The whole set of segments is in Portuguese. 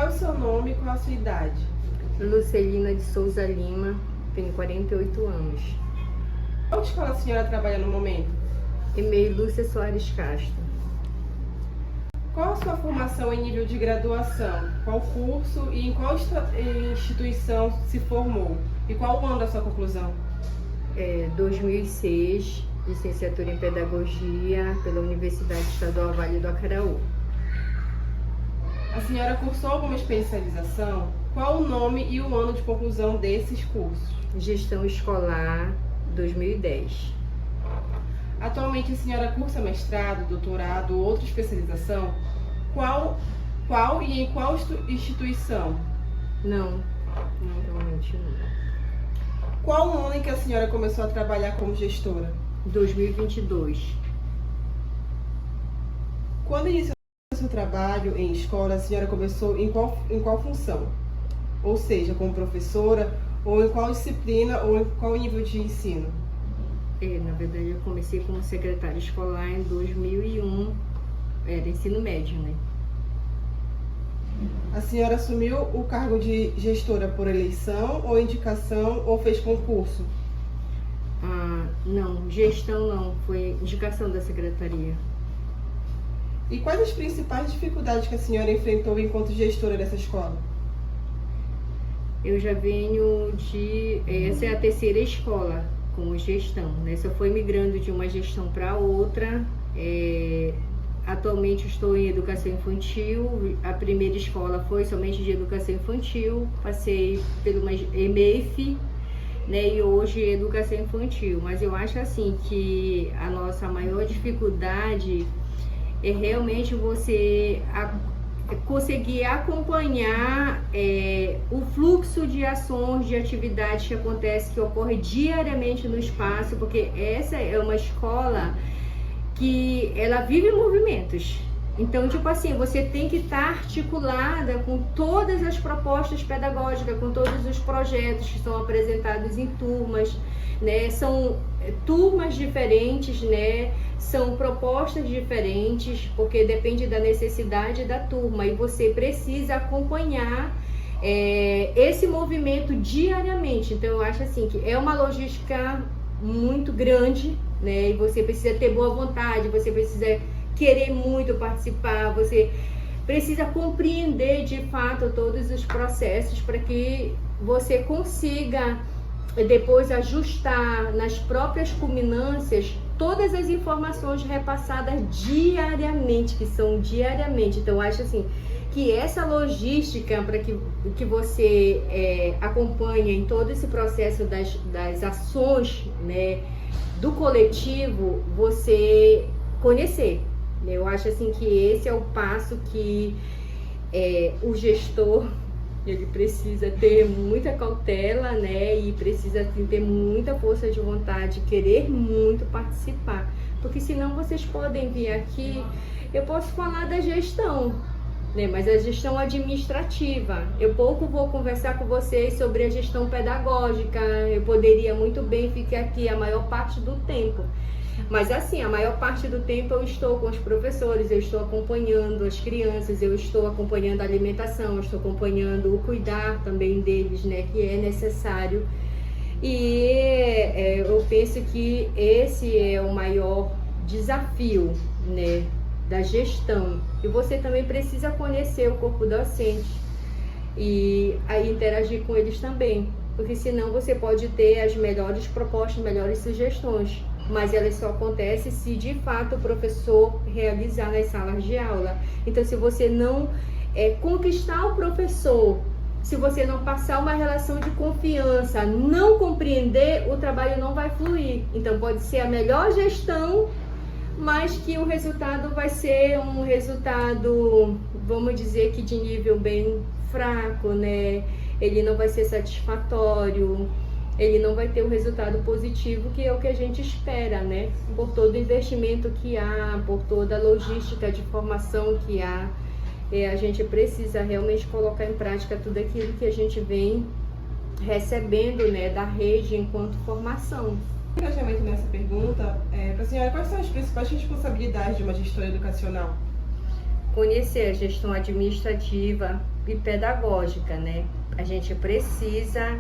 Qual é o seu nome e qual a sua idade? Lucelina de Souza Lima, tenho 48 anos. Qual escola a senhora trabalha no momento? E-mail Lúcia Soares Castro. Qual a sua formação em nível de graduação? Qual curso e em qual instituição se formou? E qual o ano da sua conclusão? 2006, licenciatura em Pedagogia pela Universidade Estadual Vale do Acaraú. A senhora cursou alguma especialização? Qual o nome e o ano de conclusão desses cursos? Gestão Escolar 2010. Atualmente a senhora cursa mestrado, doutorado ou outra especialização? Qual e em qual instituição? Não, realmente não. Qual o ano em que a senhora começou a trabalhar como gestora? 2022. Quando iniciou seu trabalho em escola, a senhora começou em qual função? Ou seja, como professora, ou em qual disciplina, ou em qual nível de ensino? Na verdade, eu comecei como secretária escolar em 2001, era ensino médio, né? A senhora assumiu o cargo de gestora por eleição, ou indicação, ou fez concurso? Não, gestão não, foi indicação da secretaria. E quais as principais dificuldades que a senhora enfrentou enquanto gestora dessa escola? Eu já venho essa é a terceira escola como gestão, né? Só foi migrando de uma gestão para outra. Atualmente estou em educação infantil. A primeira escola foi somente de educação infantil, passei pelo EMEIF, né? E hoje educação infantil. Mas eu acho assim que a nossa maior dificuldade é realmente você conseguir acompanhar o fluxo de ações, de atividades que acontece, que ocorre diariamente no espaço, porque essa é uma escola que ela vive movimentos. Então, tipo assim, você tem que estar articulada com todas as propostas pedagógicas, com todos os projetos que são apresentados em turmas, né? São turmas diferentes, né? São propostas diferentes, porque depende da necessidade da turma e você precisa acompanhar esse movimento diariamente. Então, eu acho assim que é uma logística muito grande, né? E você precisa ter boa vontade, você precisa querer muito participar, você precisa compreender de fato todos os processos para que você consiga depois ajustar nas próprias culminâncias todas as informações repassadas diariamente, que são diariamente. Então, eu acho assim que essa logística para que você acompanha em todo esse processo das ações, né, do coletivo, você conhecer. Eu acho assim que esse é o passo que o gestor ele precisa ter muita cautela, né? E precisa assim, ter muita força de vontade, querer muito participar. Porque senão vocês podem vir aqui, eu posso falar da gestão, né? Mas a gestão administrativa. Eu pouco vou conversar com vocês sobre a gestão pedagógica. Eu poderia muito bem ficar aqui a maior parte do tempo. Mas assim, a maior parte do tempo eu estou com os professores, eu estou acompanhando as crianças, eu estou acompanhando a alimentação, eu estou acompanhando o cuidar também deles, né, que é necessário. E eu penso que esse é o maior desafio, né, da gestão. E você também precisa conhecer o corpo docente e aí interagir com eles também, porque senão você pode ter as melhores propostas, melhores sugestões, mas elas só acontecem se de fato o professor realizar nas salas de aula. Então, se você não conquistar o professor, se você não passar uma relação de confiança, não compreender, o trabalho não vai fluir. Então, pode ser a melhor gestão, mas que o resultado vai ser um resultado, vamos dizer que de nível bem fraco, né? Ele não vai ser satisfatório, ele não vai ter um resultado positivo, que é o que a gente espera, né? Por todo o investimento que há, por toda a logística de formação que há, a gente precisa realmente colocar em prática tudo aquilo que a gente vem recebendo, né, da rede enquanto formação. Engajamento nessa pergunta, para a senhora, quais são as principais responsabilidades de uma gestora educacional? conhecer a gestão administrativa e pedagógica, né? A gente precisa,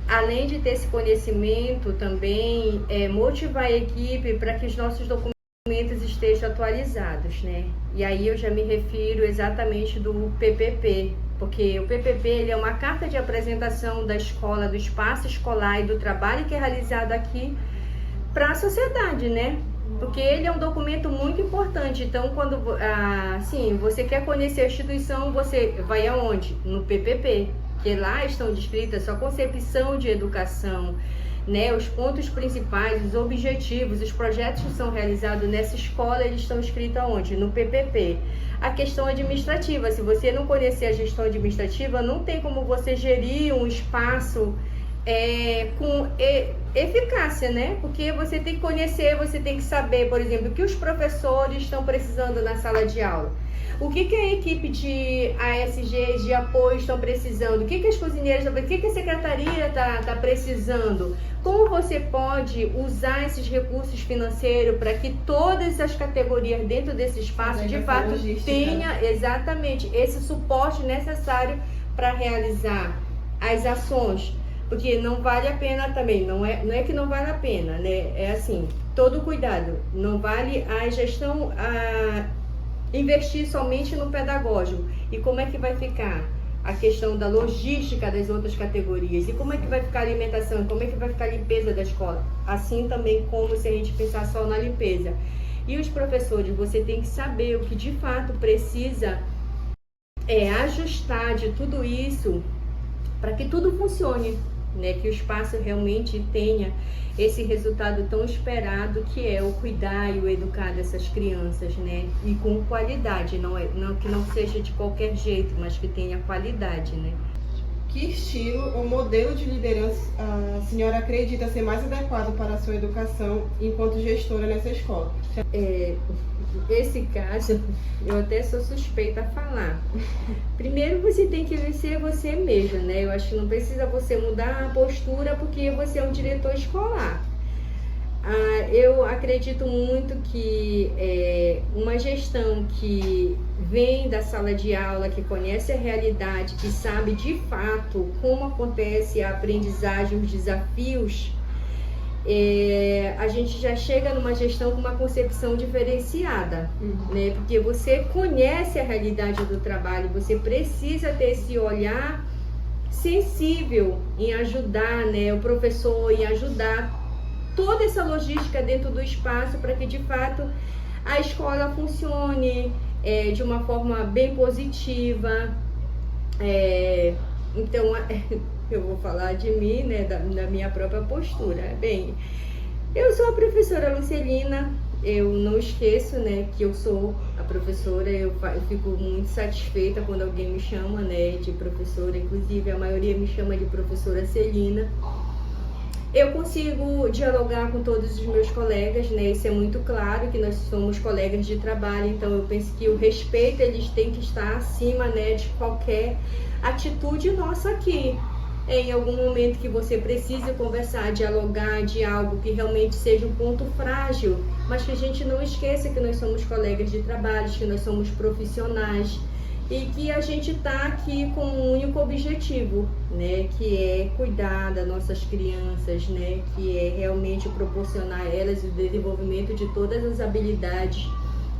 além de ter esse conhecimento, também motivar a equipe para que os nossos documentos estejam atualizados, né? E aí eu já me refiro exatamente do PPP, porque o PPP ele é uma carta de apresentação da escola, do espaço escolar e do trabalho que é realizado aqui para a sociedade, né? Porque ele é um documento muito importante. Então, quando você quer conhecer a instituição, você vai aonde? No PPP, que lá estão descritas a sua concepção de educação, né? Os pontos principais, os objetivos, os projetos que são realizados nessa escola, eles estão escritos aonde? No PPP. A questão administrativa, se você não conhecer a gestão administrativa, não tem como você gerir um espaço com eficácia, né? Porque você tem que conhecer, você tem que saber, por exemplo, o que os professores estão precisando na sala de aula. O que a equipe de ASGs de apoio estão precisando? O que as cozinheiras estão precisando? O que a secretaria está precisando? Como você pode usar esses recursos financeiros para que todas as categorias dentro desse espaço, de fato, tenha exatamente esse suporte necessário para realizar as ações? Porque não vale a pena também, não é que não vale a pena, né? É assim, todo cuidado, não vale a gestão investir somente no pedagógico. E como é que vai ficar a questão da logística das outras categorias? E como é que vai ficar a alimentação? E como é que vai ficar a limpeza da escola? Assim também como se a gente pensar só na limpeza. E os professores, você tem que saber o que de fato precisa ajustar de tudo isso para que tudo funcione, né? Que o espaço realmente tenha esse resultado tão esperado, que é o cuidar e o educar dessas crianças, né? E com qualidade, não que não seja de qualquer jeito, mas que tenha qualidade, né? Que estilo ou modelo de liderança a senhora acredita ser mais adequado para a sua educação enquanto gestora nessa escola? Esse caso, eu até sou suspeita a falar. Primeiro, você tem que ser você mesma, né? Eu acho que não precisa você mudar a postura porque você é um diretor escolar. Eu acredito muito que uma gestão que vem da sala de aula, que conhece a realidade, que sabe de fato como acontece a aprendizagem, os desafios, a gente já chega numa gestão com uma concepção diferenciada, né? Porque você conhece a realidade do trabalho, você precisa ter esse olhar sensível em ajudar, né, o professor, em ajudar toda essa logística dentro do espaço para que de fato a escola funcione de uma forma bem positiva. Então, eu vou falar de mim, né, da minha própria postura. Bem, eu sou a professora Lucelina, eu não esqueço, né, que eu sou a professora, eu fico muito satisfeita quando alguém me chama, né, de professora, inclusive a maioria me chama de professora Celina. Eu consigo dialogar com todos os meus colegas, né? Isso é muito claro, que nós somos colegas de trabalho, então eu penso que o respeito, eles têm que estar acima, né, de qualquer atitude nossa aqui. Em algum momento que você precise conversar, dialogar de algo que realmente seja um ponto frágil, mas que a gente não esqueça que nós somos colegas de trabalho, que nós somos profissionais, e que a gente está aqui com um único objetivo, né, que é cuidar das nossas crianças, né, que é realmente proporcionar a elas o desenvolvimento de todas as habilidades,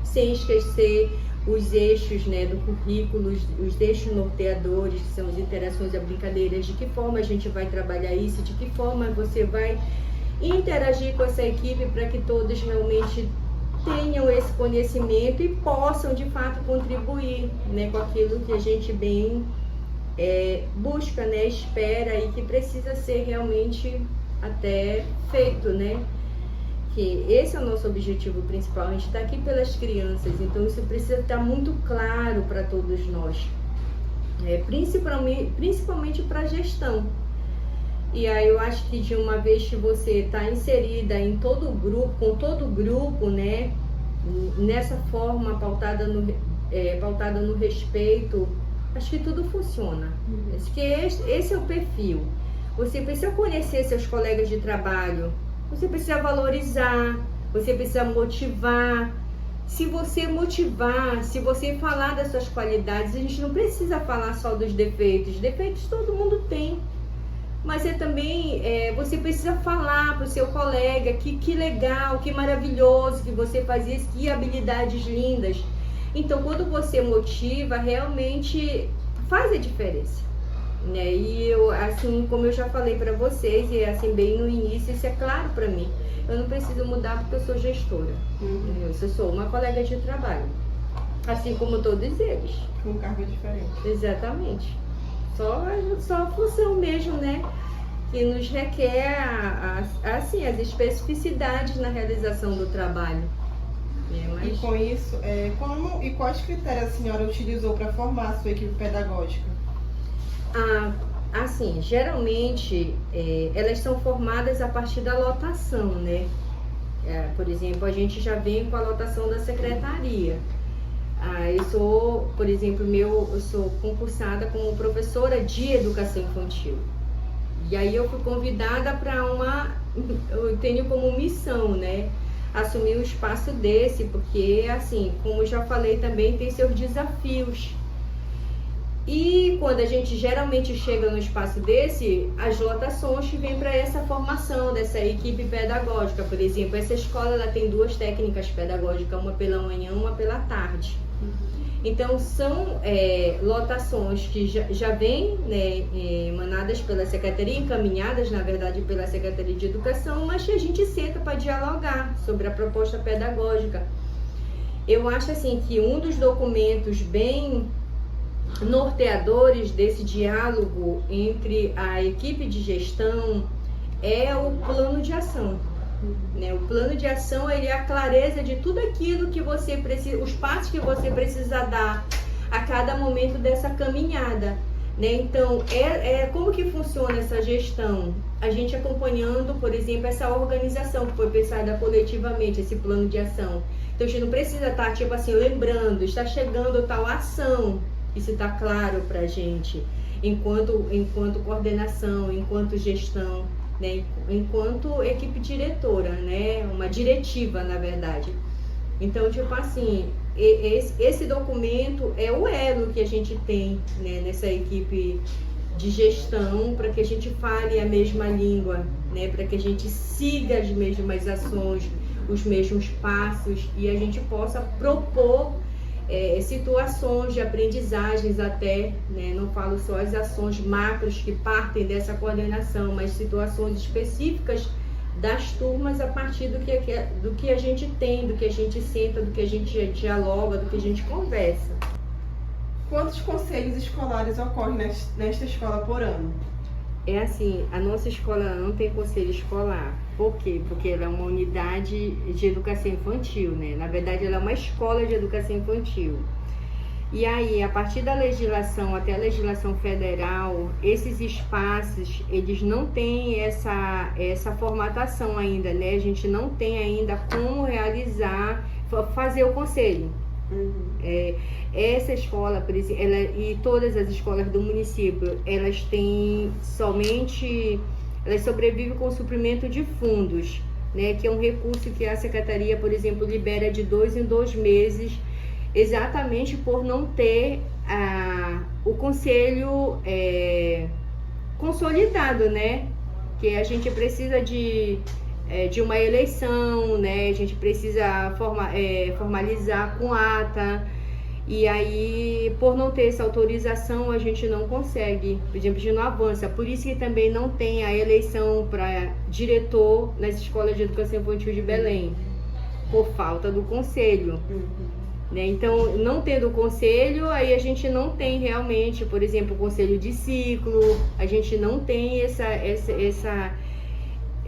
sem esquecer os eixos, né, do currículo, os eixos norteadores, que são as interações e as brincadeiras, de que forma a gente vai trabalhar isso, de que forma você vai interagir com essa equipe para que todos realmente tenham esse conhecimento e possam de fato contribuir, né, com aquilo que a gente bem busca, né, espera e que precisa ser realmente até feito, né? Que esse é o nosso objetivo principal, a gente está aqui pelas crianças, então isso precisa estar muito claro para todos nós, principalmente para a gestão. E aí eu acho que de uma vez que você está inserida em todo o grupo, com todo o grupo, né, nessa forma pautada no respeito, acho que tudo funciona. Acho que esse é o perfil. Você precisa conhecer seus colegas de trabalho, você precisa valorizar, você precisa motivar, se você motivar, se você falar das suas qualidades, a gente não precisa falar só dos defeitos. Defeitos todo mundo tem. Mas também você precisa falar para o seu colega que legal, que maravilhoso que você faz isso, que habilidades lindas. Então, quando você motiva, realmente faz a diferença, né? E eu, assim, como eu já falei para vocês, e assim, bem no início, isso é claro para mim. Eu não preciso mudar porque eu sou gestora. Eu sou uma colega de trabalho, assim como todos eles. Com um cargo diferente. Exatamente. Só a função mesmo, né? Que nos requer assim, as especificidades na realização do trabalho. Mas... E com isso, como e quais critérios a senhora utilizou para formar a sua equipe pedagógica? Assim, geralmente elas são formadas a partir da lotação, né? Por exemplo, a gente já vem com a lotação da secretaria. Eu sou, por exemplo, eu sou concursada como professora de educação infantil. E aí eu fui convidada para eu tenho como missão, né, assumir um espaço desse, porque assim, como eu já falei também, tem seus desafios. E quando a gente geralmente chega no espaço desse, as lotações que vêm para essa formação dessa equipe pedagógica. Por exemplo, essa escola ela tem 2 técnicas pedagógicas, uma pela manhã, uma pela tarde. Então, são lotações que já vêm, né, emanadas pela Secretaria, encaminhadas, na verdade, pela Secretaria de Educação, mas que a gente senta para dialogar sobre a proposta pedagógica. Eu acho, assim, que um dos documentos bem norteadores desse diálogo entre a equipe de gestão é o plano de ação. O plano de ação, ele é a clareza de tudo aquilo que você precisa, os passos que você precisa dar a cada momento dessa caminhada, né? Então, como que funciona essa gestão? A gente acompanhando, por exemplo, essa organização que foi pensada coletivamente, esse plano de ação. Então, a gente não precisa estar, tipo assim, lembrando, está chegando tal ação, isso está claro para a gente, enquanto coordenação, enquanto gestão, né, enquanto equipe diretora, né, uma diretiva, na verdade. Então, tipo assim, esse documento é o elo que a gente tem, né, nessa equipe de gestão, para que a gente fale a mesma língua, né, para que a gente siga as mesmas ações, os mesmos passos, e a gente possa propor situações de aprendizagens até, né? Não falo só as ações macros que partem dessa coordenação, mas situações específicas das turmas a partir do que a gente tem, do que a gente senta, do que a gente dialoga, do que a gente conversa. Quantos conselhos escolares ocorrem nesta escola por ano? É assim, a nossa escola não tem conselho escolar. Por quê? Porque ela é uma unidade de educação infantil, né? Na verdade, ela é uma escola de educação infantil. E aí, a partir da legislação até a legislação federal, esses espaços, eles não têm essa formatação ainda, né? A gente não tem ainda como fazer o conselho. Essa escola, por exemplo, e todas as escolas do município, elas sobrevivem com o suprimento de fundos, né, que é um recurso que a secretaria, por exemplo, libera de 2 em 2 meses, exatamente por não ter o conselho consolidado, né, que a gente precisa de uma eleição, né? A gente precisa formalizar com ata, e aí, por não ter essa autorização, a gente não consegue, por exemplo, a gente não avança. Por isso que também não tem a eleição para diretor nas escolas de educação infantil de Belém, por falta do conselho. Né? Então, não tendo o conselho, aí a gente não tem realmente, por exemplo, o conselho de ciclo, a gente não tem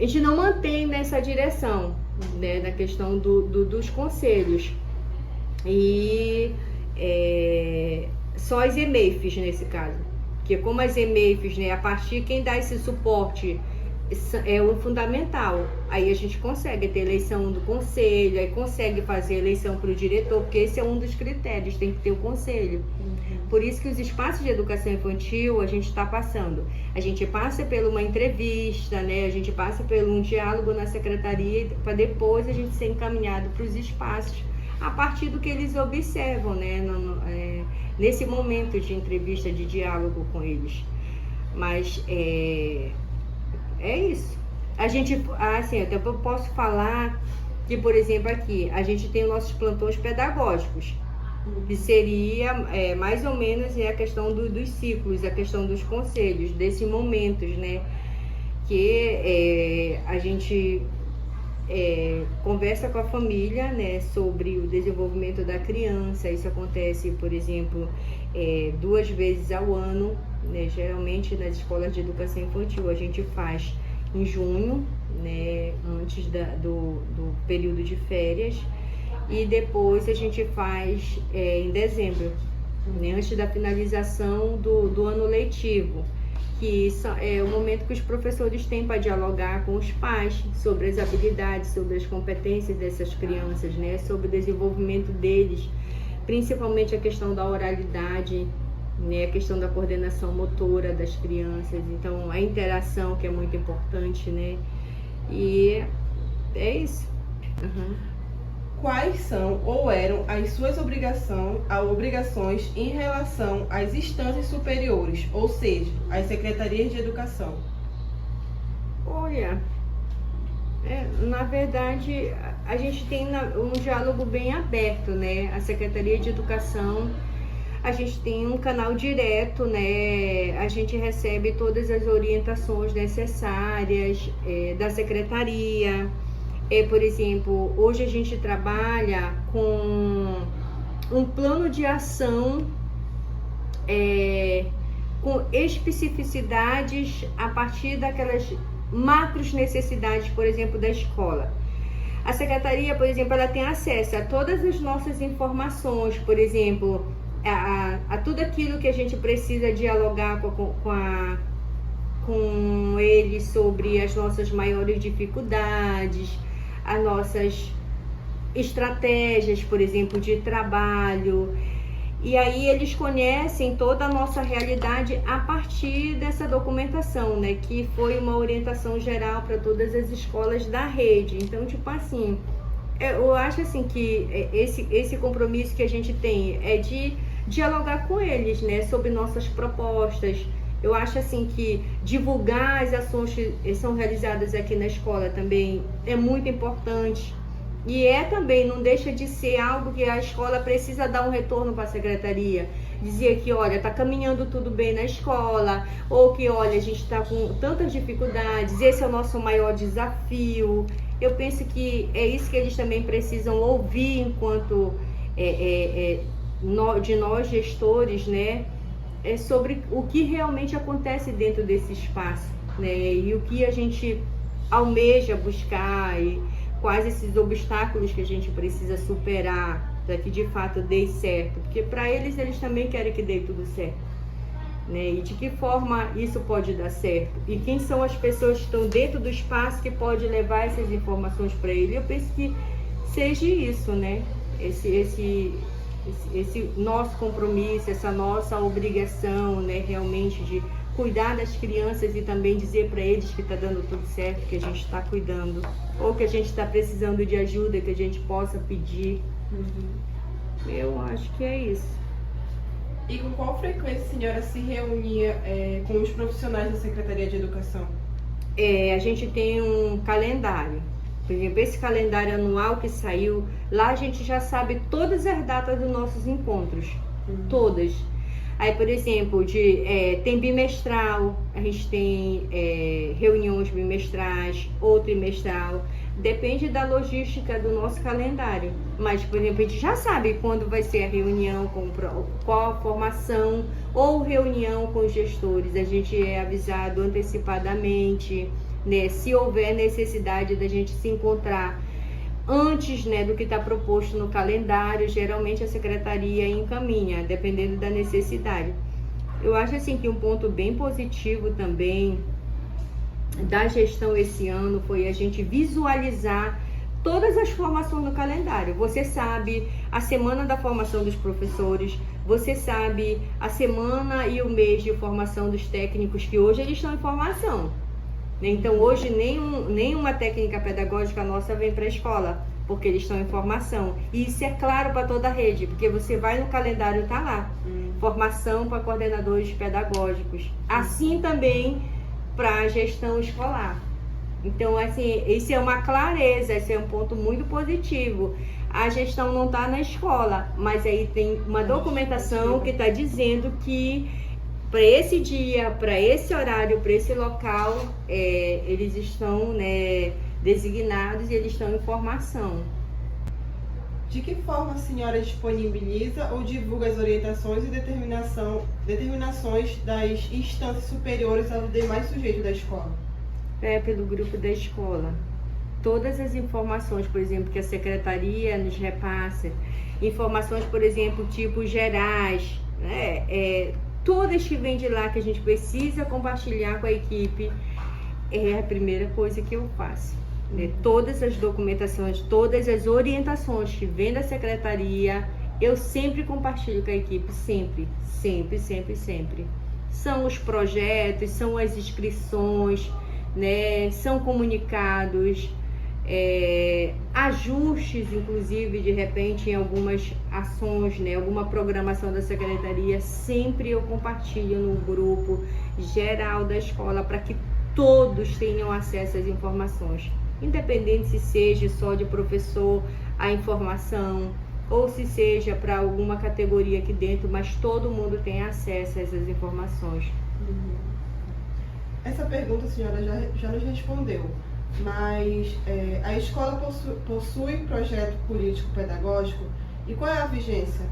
a gente não mantém nessa direção, né, na questão dos conselhos. E só as EMEIFs nesse caso, porque como as EMEIFs, né, a partir quem dá esse suporte é o fundamental, aí a gente consegue ter eleição do conselho, aí consegue fazer eleição para o diretor, porque esse é um dos critérios, tem que ter o conselho. Por isso que os espaços de educação infantil a gente está passando. A gente passa por uma entrevista, né? A gente passa por um diálogo na secretaria para depois a gente ser encaminhado para os espaços a partir do que eles observam, né, nesse momento de entrevista, de diálogo com eles. Mas é isso. A gente, assim, até eu posso falar que, por exemplo, aqui, a gente tem os nossos plantões pedagógicos, que seria mais ou menos a questão dos ciclos, a questão dos conselhos, desses momentos, né, que a gente conversa com a família, né, sobre o desenvolvimento da criança. Isso acontece, por exemplo, 2 vezes ao ano, né, geralmente nas escolas de educação infantil a gente faz em junho, né, antes do período de férias, e depois a gente faz em dezembro, né, antes da finalização do ano letivo, que é o momento que os professores têm para dialogar com os pais sobre as habilidades, sobre as competências dessas crianças, né, sobre o desenvolvimento deles, principalmente a questão da oralidade, né, a questão da coordenação motora das crianças, então a interação, que é muito importante, né, e é isso. Quais são ou eram as suas obrigações em relação às instâncias superiores, ou seja, às secretarias de educação? Olha, na verdade, a gente tem um diálogo bem aberto, né? A Secretaria de Educação, a gente tem um canal direto, né? A gente recebe todas as orientações necessárias da Secretaria. Por exemplo, hoje a gente trabalha com um plano de ação com especificidades a partir daquelas macros necessidades, por exemplo, da escola. A secretaria, por exemplo, ela tem acesso a todas as nossas informações, por exemplo, a tudo aquilo que a gente precisa dialogar com eles sobre as nossas maiores dificuldades, as nossas estratégias, por exemplo, de trabalho. E aí eles conhecem toda a nossa realidade a partir dessa documentação, né? Que foi uma orientação geral para todas as escolas da rede. Então, tipo assim, eu acho assim que esse compromisso que a gente tem é de dialogar com eles, né? Sobre nossas propostas. Eu acho assim que divulgar as ações que são realizadas aqui na escola também é muito importante. E também, não deixa de ser algo que a escola precisa dar um retorno para a secretaria. Dizer que, olha, está caminhando tudo bem na escola, ou que, olha, a gente está com tantas dificuldades, esse é o nosso maior desafio. Eu penso que é isso que eles também precisam ouvir enquanto de nós gestores, né? Sobre o que realmente acontece dentro desse espaço, né? E o que a gente almeja buscar e quais esses obstáculos que a gente precisa superar para que de fato dê certo, porque para eles também querem que dê tudo certo, né? E de que forma isso pode dar certo, e quem são as pessoas que estão dentro do espaço que pode levar essas informações para ele. Eu penso que seja isso, né? Esse nosso compromisso, essa nossa obrigação, né, realmente de cuidar das crianças e também dizer para eles que está dando tudo certo, que a gente está cuidando, ou que a gente está precisando de ajuda, que a gente possa pedir. Eu acho que é isso. E com qual frequência a senhora se reunia com os profissionais da Secretaria de Educação? A gente tem um calendário. Por exemplo, esse calendário anual que saiu, lá a gente já sabe todas as datas dos nossos encontros. Todas. Aí, por exemplo, tem bimestral, a gente tem reuniões bimestrais ou trimestral. Depende da logística do nosso calendário. Mas, por exemplo, a gente já sabe quando vai ser a reunião, qual a formação, ou reunião com os gestores. A gente é avisado antecipadamente, né? Se houver necessidade da gente se encontrar antes, né, do que está proposto no calendário, geralmente a secretaria encaminha, dependendo da necessidade. Eu acho assim que um ponto bem positivo também da gestão esse ano foi a gente visualizar todas as formações no calendário. Você sabe a semana da formação dos professores, você sabe a semana e o mês de formação dos técnicos, que hoje eles estão em formação. Então, hoje, nenhuma técnica pedagógica nossa vem para a escola. porque eles estão em formação. E isso é claro para toda a rede, porque você vai no calendário, tá lá. Formação para coordenadores pedagógicos. Assim também para a gestão escolar. Então, assim, isso é uma clareza, esse é um ponto muito positivo. A gestão não está na escola, mas aí tem uma documentação que está dizendo que para esse dia, para esse horário, para esse local, eles estão, né, designados e eles estão em formação. De que forma a senhora disponibiliza ou divulga as orientações e determinações das instâncias superiores aos demais sujeitos da escola? Pelo grupo da escola. Todas as informações, por exemplo, que a secretaria nos repassa, informações, por exemplo, tipo gerais, né? Todas que vêm de lá que a gente precisa compartilhar com a equipe, é a primeira coisa que eu faço. Né? Todas as documentações, todas as orientações que vêm da secretaria, eu sempre compartilho com a equipe, sempre. São os projetos, são as inscrições, né? São comunicados, ajustes, inclusive, de repente, em algumas ações, né? Alguma programação da secretaria, sempre eu compartilho no grupo geral da escola para que todos tenham acesso às informações, independente se seja só de professor a informação ou se seja para alguma categoria aqui dentro, mas todo mundo tem acesso a essas informações. Essa pergunta a senhora já nos respondeu, mas a escola possui projeto político-pedagógico e qual é a vigência?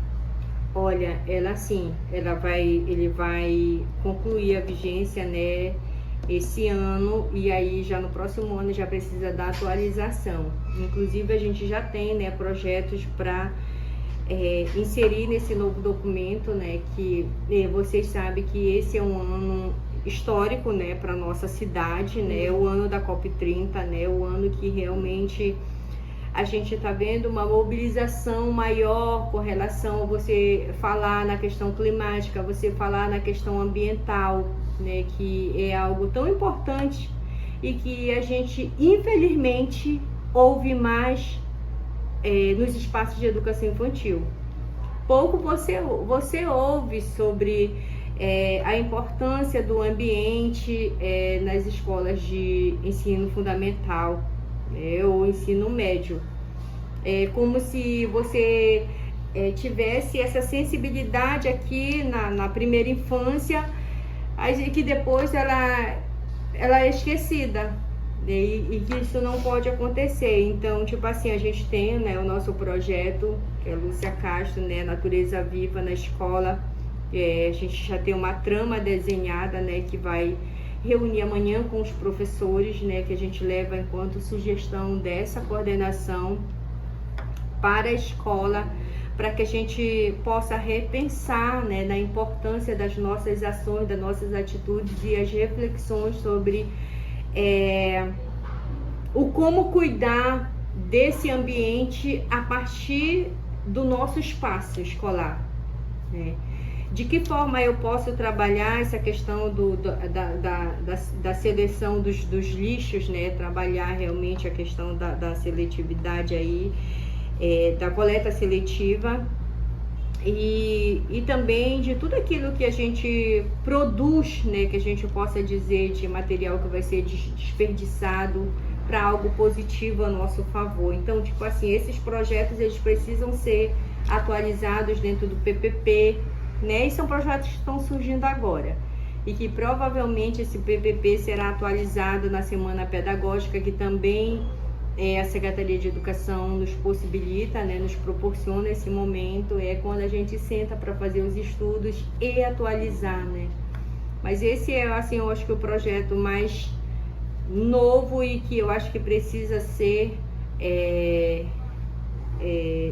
Olha, ele vai concluir a vigência, né, esse ano, e aí já no próximo ano já precisa da atualização. Inclusive a gente já tem, né, projetos para inserir nesse novo documento, né, que vocês sabem que esse é um ano histórico, né, para nossa cidade, né, o ano da COP30, né, o ano que realmente a gente está vendo uma mobilização maior com relação a você falar na questão climática, você falar na questão ambiental, né, que é algo tão importante e que a gente, infelizmente, ouve mais nos espaços de educação infantil. Pouco você ouve sobre a importância do ambiente nas escolas de ensino fundamental, ou ensino médio. É como se você tivesse essa sensibilidade aqui na primeira infância, que depois ela é esquecida, e que isso não pode acontecer. Então, tipo assim, a gente tem, né, o nosso projeto, que é Lúcia Castro, né, Natureza Viva na Escola. A gente já tem uma trama desenhada, né, que vai reunir amanhã com os professores, né, que a gente leva enquanto sugestão dessa coordenação para a escola, para que a gente possa repensar, né, na importância das nossas ações, das nossas atitudes e as reflexões sobre o como cuidar desse ambiente a partir do nosso espaço escolar, né? De que forma eu posso trabalhar essa questão da seleção dos lixos, né? Trabalhar realmente a questão da seletividade aí, da coleta seletiva e também de tudo aquilo que a gente produz, né? Que a gente possa dizer de material que vai ser desperdiçado para algo positivo a nosso favor. Então, tipo assim, esses projetos eles precisam ser atualizados dentro do PPP, né? E são projetos que estão surgindo agora e que provavelmente esse PPP será atualizado na Semana Pedagógica, que também a Secretaria de Educação nos possibilita, né? Nos proporciona esse momento, quando a gente senta para fazer os estudos e atualizar, né? Mas esse é, assim, eu acho que o projeto mais novo e que eu acho que precisa ser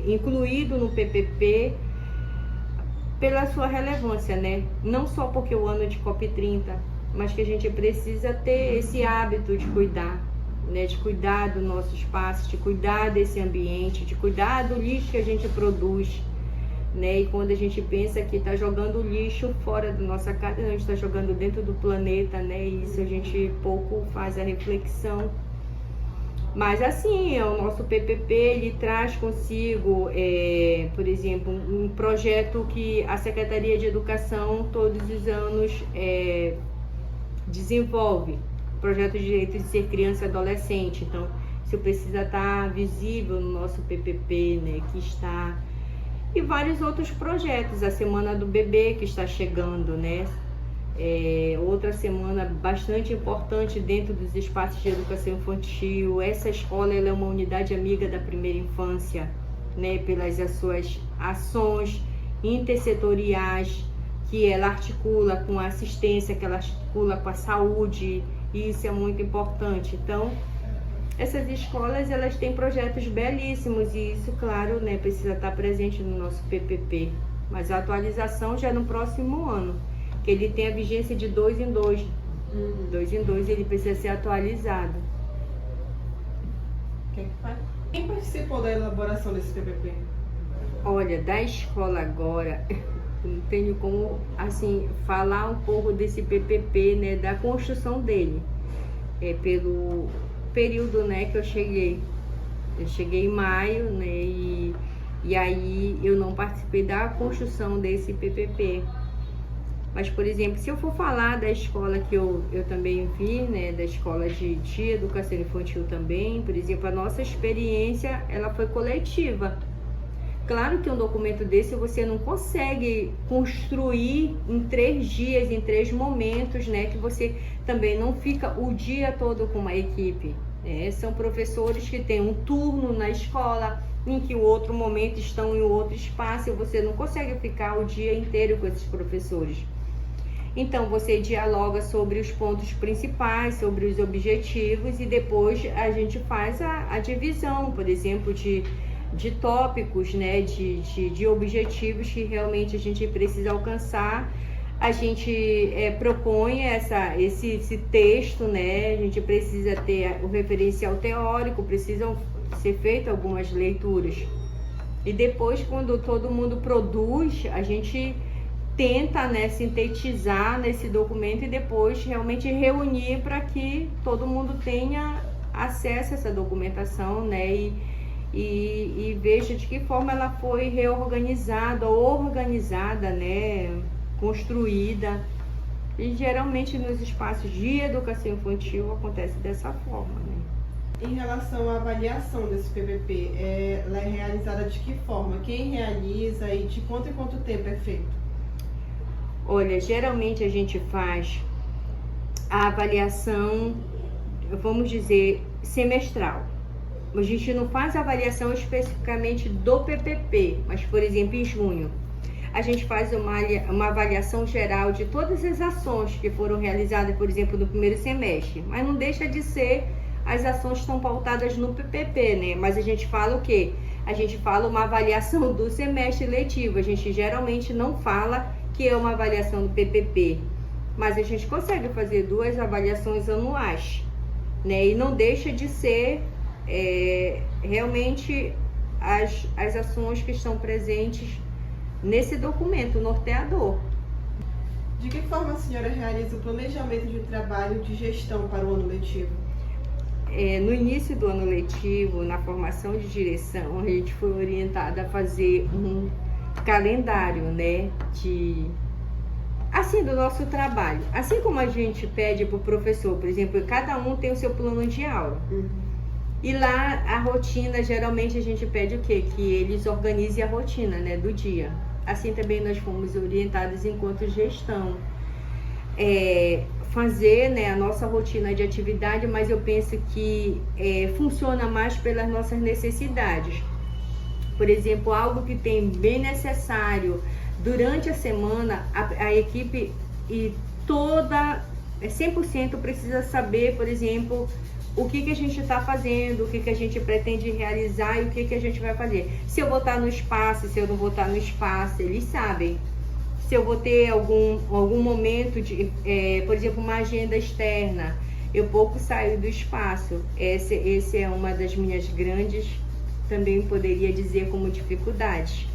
incluído no PPP pela sua relevância, né? Não só porque o ano de COP30, mas que a gente precisa ter esse hábito de cuidar, né? De cuidar do nosso espaço, de cuidar desse ambiente, de cuidar do lixo que a gente produz, né? E quando a gente pensa que está jogando lixo fora da nossa casa, a gente está jogando dentro do planeta, né? E isso a gente pouco faz a reflexão. Mas assim, o nosso PPP, ele traz consigo, por exemplo, um projeto que a Secretaria de Educação todos os anos desenvolve, projeto de direito de ser criança e adolescente. Então, isso precisa estar visível no nosso PPP, né, que está... E vários outros projetos, a Semana do Bebê que está chegando, né? Outra semana bastante importante dentro dos espaços de educação infantil. Essa escola, ela é uma unidade amiga da primeira infância, né? Pelas suas ações intersetoriais que ela articula com a assistência, que ela articula com a saúde, e isso é muito importante. Então, essas escolas, elas têm projetos belíssimos e isso, claro, né, precisa estar presente no nosso PPP. Mas a atualização já é no próximo ano, que ele tem a vigência de 2 em 2. 2 em 2 ele precisa ser atualizado. Quem participou da elaboração desse PPP? Olha, da escola agora, não tenho como, assim, falar um pouco desse PPP, né, da construção dele. Pelo período, né, que eu cheguei em maio, né, e aí eu não participei da construção desse PPP. Mas, por exemplo, se eu for falar da escola que eu também vi, né, da escola de educação infantil também, por exemplo, a nossa experiência, ela foi coletiva. Claro que um documento desse você não consegue construir em 3 dias, em 3 momentos, né? Que você também não fica o dia todo com uma equipe. São professores que têm um turno na escola, em que o outro momento estão em outro espaço, e você não consegue ficar o dia inteiro com esses professores. Então, você dialoga sobre os pontos principais, sobre os objetivos, e depois a gente faz a divisão, por exemplo, de tópicos, né, de objetivos que realmente a gente precisa alcançar. A gente propõe esse texto, né, a gente precisa ter o referencial teórico, precisam ser feitas algumas leituras. E depois, quando todo mundo produz, a gente tenta, né, sintetizar nesse documento e depois realmente reunir para que todo mundo tenha acesso a essa documentação, né, e veja de que forma ela foi reorganizada, organizada, né, construída. E geralmente nos espaços de educação infantil acontece dessa forma, né. Em relação à avaliação desse PPP, ela é realizada de que forma? Quem realiza e de quanto em quanto tempo é feito? Olha, geralmente a gente faz a avaliação, vamos dizer, semestral. A gente não faz a avaliação especificamente do PPP, mas, por exemplo, em junho, a gente faz uma avaliação geral de todas as ações que foram realizadas, por exemplo, no primeiro semestre. Mas não deixa de ser, as ações estão pautadas no PPP, né? Mas a gente fala o quê? A gente fala uma avaliação do semestre letivo. A gente geralmente não fala que é uma avaliação do PPP, mas a gente consegue fazer 2 avaliações anuais, né? E não deixa de ser realmente as ações que estão presentes nesse documento norteador. De que forma a senhora realiza o planejamento de trabalho de gestão para o ano letivo? No início do ano letivo, na formação de direção, a gente foi orientada a fazer um calendário, né, do nosso trabalho. Assim como a gente pede para o professor, por exemplo, cada um tem o seu plano de aula. E lá a rotina, geralmente a gente pede o quê? Que eles organizem a rotina, né, do dia. Assim também nós fomos orientados enquanto gestão. Fazer, né, a nossa rotina de atividade, mas eu penso que funciona mais pelas nossas necessidades. Por exemplo, algo que tem bem necessário durante a semana, a equipe e toda 100% precisa saber, por exemplo, o que a gente está fazendo, o que a gente pretende realizar e o que a gente vai fazer. Se eu vou estar no espaço, se eu não vou estar no espaço, eles sabem. Se eu vou ter algum momento de, por exemplo, uma agenda externa, eu pouco saio do espaço. Esse é uma das minhas grandes, também poderia dizer como dificuldades.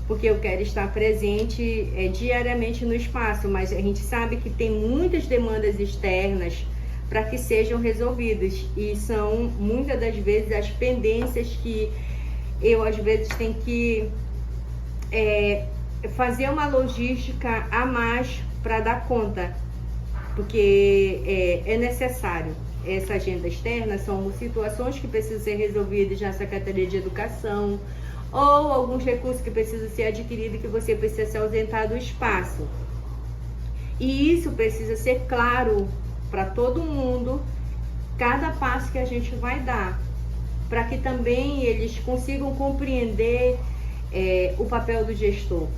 Porque eu quero estar presente diariamente no espaço, mas a gente sabe que tem muitas demandas externas para que sejam resolvidas. E são muitas das vezes as pendências que eu às vezes tenho que fazer uma logística a mais para dar conta, porque é necessário. Essa agenda externa são situações que precisam ser resolvidas na Secretaria de Educação, ou alguns recursos que precisam ser adquiridos que você precisa se ausentar do espaço. E isso precisa ser claro para todo mundo, cada passo que a gente vai dar, para que também eles consigam compreender o papel do gestor.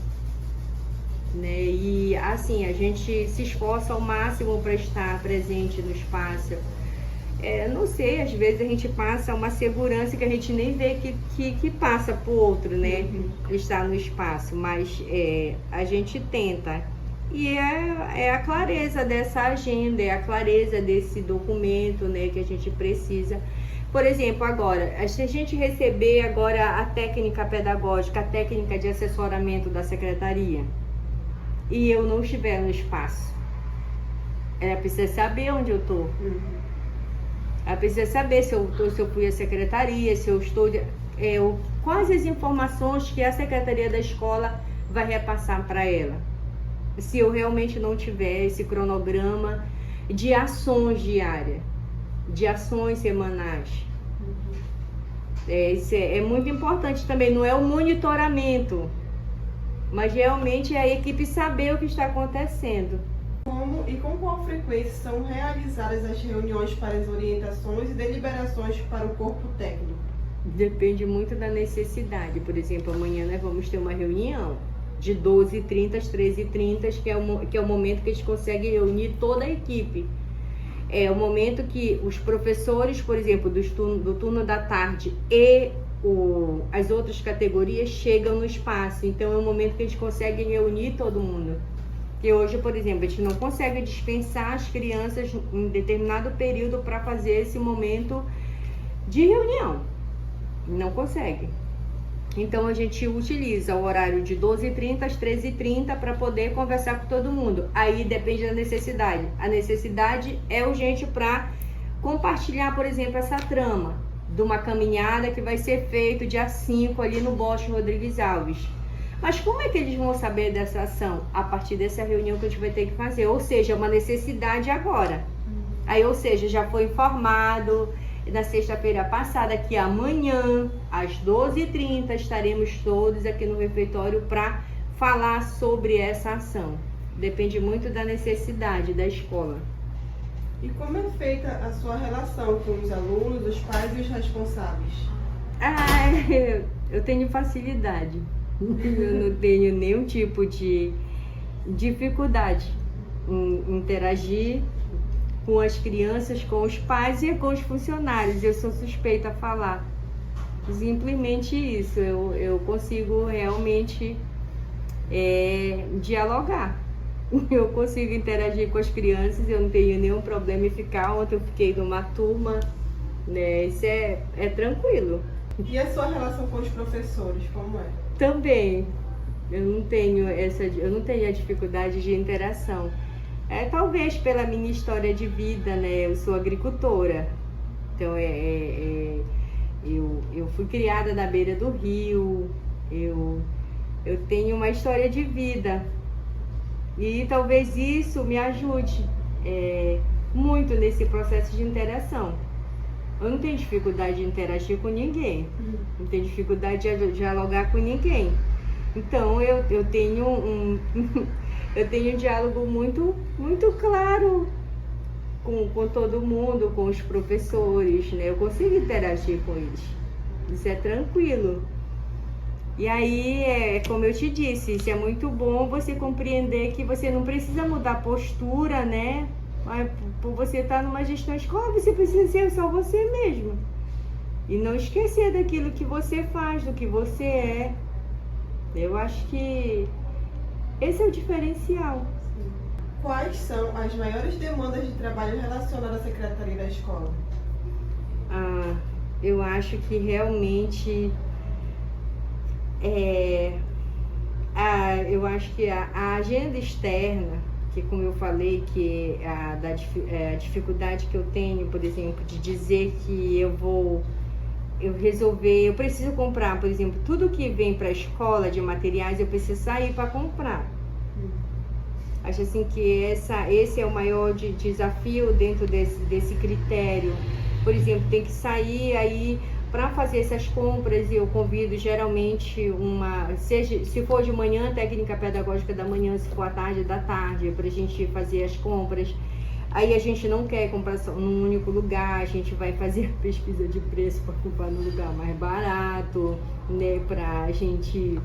Né? E assim, a gente se esforça ao máximo para estar presente no espaço. Não sei, às vezes a gente passa uma segurança que a gente nem vê que passa para o outro, né? Estar no espaço, mas a gente tenta. E é a clareza dessa agenda, é a clareza desse documento, né, que a gente precisa. Por exemplo, agora, se a gente receber agora a técnica pedagógica, a técnica de assessoramento da secretaria, e eu não estiver no espaço, ela precisa saber onde eu estou. Ela precisa saber se eu fui à secretaria, se eu estou... quais as informações que a secretaria da escola vai repassar para ela. Se eu realmente não tiver esse cronograma de ações diárias, de ações semanais. Isso é muito importante também, não é o monitoramento, mas realmente é a equipe saber o que está acontecendo. Como e com qual frequência são realizadas as reuniões para as orientações e deliberações para o corpo técnico? Depende muito da necessidade. Por exemplo, amanhã nós vamos ter uma reunião de 12h30 às 13h30, que é o momento que a gente consegue reunir toda a equipe. É o momento que os professores, por exemplo, do turno da tarde e as outras categorias chegam no espaço. Então é o momento que a gente consegue reunir todo mundo. Que hoje, por exemplo, a gente não consegue dispensar as crianças em determinado período para fazer esse momento de reunião. Não consegue. Então a gente utiliza o horário de 12h30 às 13h30 para poder conversar com todo mundo. Aí depende da necessidade. A necessidade é urgente para compartilhar, por exemplo, essa trama de uma caminhada que vai ser feita dia 5 ali no Bosque Rodrigues Alves. Mas como é que eles vão saber dessa ação? A partir dessa reunião que a gente vai ter que fazer. Ou seja, é uma necessidade agora. Aí, ou seja, já foi informado na sexta-feira passada que amanhã, às 12h30, estaremos todos aqui no refeitório para falar sobre essa ação. Depende muito da necessidade da escola. E como é feita a sua relação com os alunos, os pais e os responsáveis? Eu tenho facilidade. Eu não tenho nenhum tipo de dificuldade em interagir com as crianças, com os pais e com os funcionários. Eu sou suspeita a falar. Simplesmente isso. Eu consigo realmente dialogar. Eu consigo interagir com as crianças, eu não tenho nenhum problema em ficar. Ontem eu fiquei numa turma, né? Isso é tranquilo. E a sua relação com os professores, como é? Também, eu não tenho a dificuldade de interação. Talvez pela minha história de vida, né? Eu sou agricultora, então eu fui criada na beira do rio, eu tenho uma história de vida e talvez isso me ajude muito nesse processo de interação. Eu não tenho dificuldade de interagir com ninguém, não tenho dificuldade de dialogar com ninguém. Então eu tenho eu tenho um diálogo muito, muito claro com todo mundo, com os professores, né? Eu consigo interagir com eles. Isso é tranquilo. E aí, como eu te disse, isso é muito bom você compreender que você não precisa mudar a postura, né? Mas por você estar numa gestão escolar, você precisa ser só você mesmo. E não esquecer daquilo que você faz, do que você é. Eu acho que esse é o diferencial. Quais são as maiores demandas de trabalho relacionadas à Secretaria da Escola? Eu acho que realmente eu acho que a agenda externa, que como eu falei, que a dificuldade que eu tenho, por exemplo, de dizer que eu preciso comprar, por exemplo, tudo que vem para a escola de materiais, eu preciso sair para comprar. Acho assim que esse é o maior desafio dentro desse critério. Por exemplo, tem que sair aí para fazer essas compras, e eu convido geralmente se for de manhã, técnica pedagógica da manhã, se for à tarde, da tarde, para a gente fazer as compras. Aí a gente não quer comprar só num único lugar, a gente vai fazer a pesquisa de preço para comprar no lugar mais barato, né, para a gente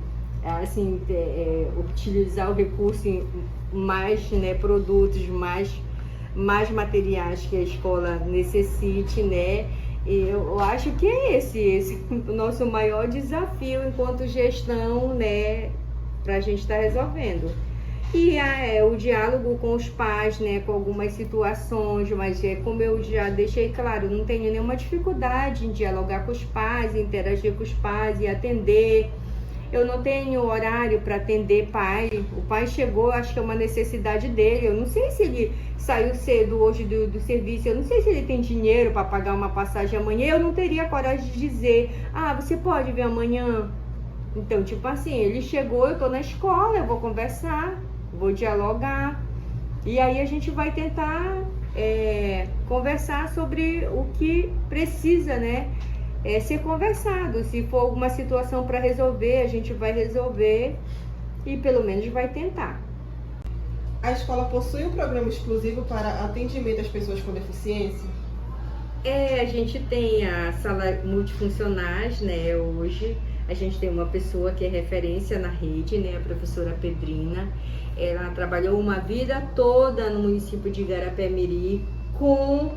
assim, utilizar o recurso em mais, né, produtos, mais materiais que a escola necessite, né? Eu acho que é esse o nosso maior desafio enquanto gestão, né, para a gente estar resolvendo. E o diálogo com os pais, né, com algumas situações, mas como eu já deixei claro, não tenho nenhuma dificuldade em dialogar com os pais, interagir com os pais e atender. Eu não tenho horário para atender pai. O pai chegou, acho que é uma necessidade dele. Eu não sei se ele saiu cedo hoje do serviço, eu não sei se ele tem dinheiro para pagar uma passagem amanhã. Eu não teria coragem de dizer, você pode vir amanhã? Então, tipo assim, ele chegou, eu tô na escola, eu vou conversar, vou dialogar. E aí a gente vai tentar conversar sobre o que precisa, né? Ser conversado. Se for alguma situação para resolver, a gente vai resolver e pelo menos vai tentar. A escola possui um programa exclusivo para atendimento às pessoas com deficiência? A gente tem a sala multifuncionais, né? Hoje a gente tem uma pessoa que é referência na rede, né? A professora Pedrina. Ela trabalhou uma vida toda no município de Igarapé-Miri com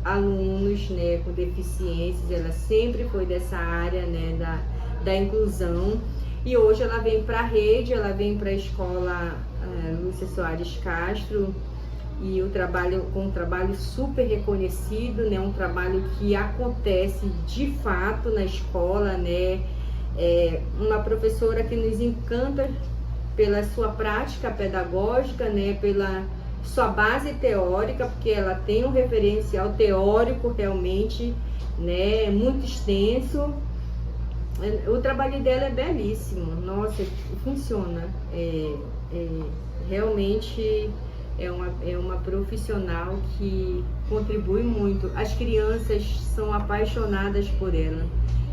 alunos, né, com deficiências. Ela sempre foi dessa área, né, da inclusão, e hoje ela vem para a rede, ela vem para a escola Lúcia Soares Castro, e com um trabalho super reconhecido, né, um trabalho que acontece de fato na escola, né, uma professora que nos encanta pela sua prática pedagógica, né, pela sua base teórica, porque ela tem um referencial teórico realmente, né, muito extenso. O trabalho dela é belíssimo, nossa, funciona, realmente é uma profissional que contribui muito. As crianças são apaixonadas por ela.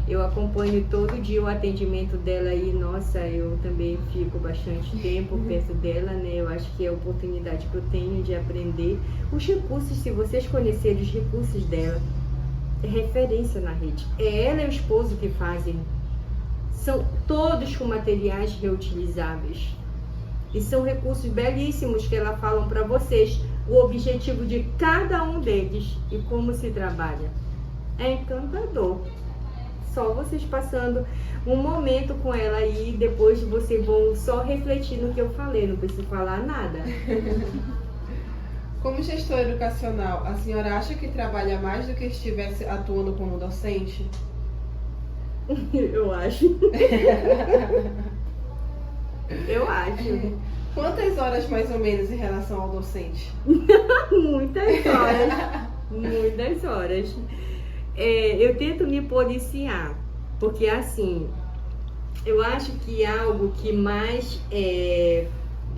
Eu acompanho todo dia o atendimento dela e, nossa, eu também fico bastante tempo perto dela, né? Eu acho que é a oportunidade que eu tenho de aprender. Os recursos, se vocês conhecerem os recursos dela, é referência na rede. É ela e o esposo que fazem. São todos com materiais reutilizáveis. E são recursos belíssimos que ela falam para vocês. O objetivo de cada um deles e como se trabalha. É encantador. Só vocês passando um momento com ela aí, depois vocês vão só refletir no que eu falei, não preciso falar nada. Como gestora educacional, a senhora acha que trabalha mais do que estivesse atuando como docente? Eu acho. Eu acho. Quantas horas mais ou menos em relação ao docente? Muitas horas. Muitas horas. Eu tento me policiar, porque assim, eu acho que algo que mais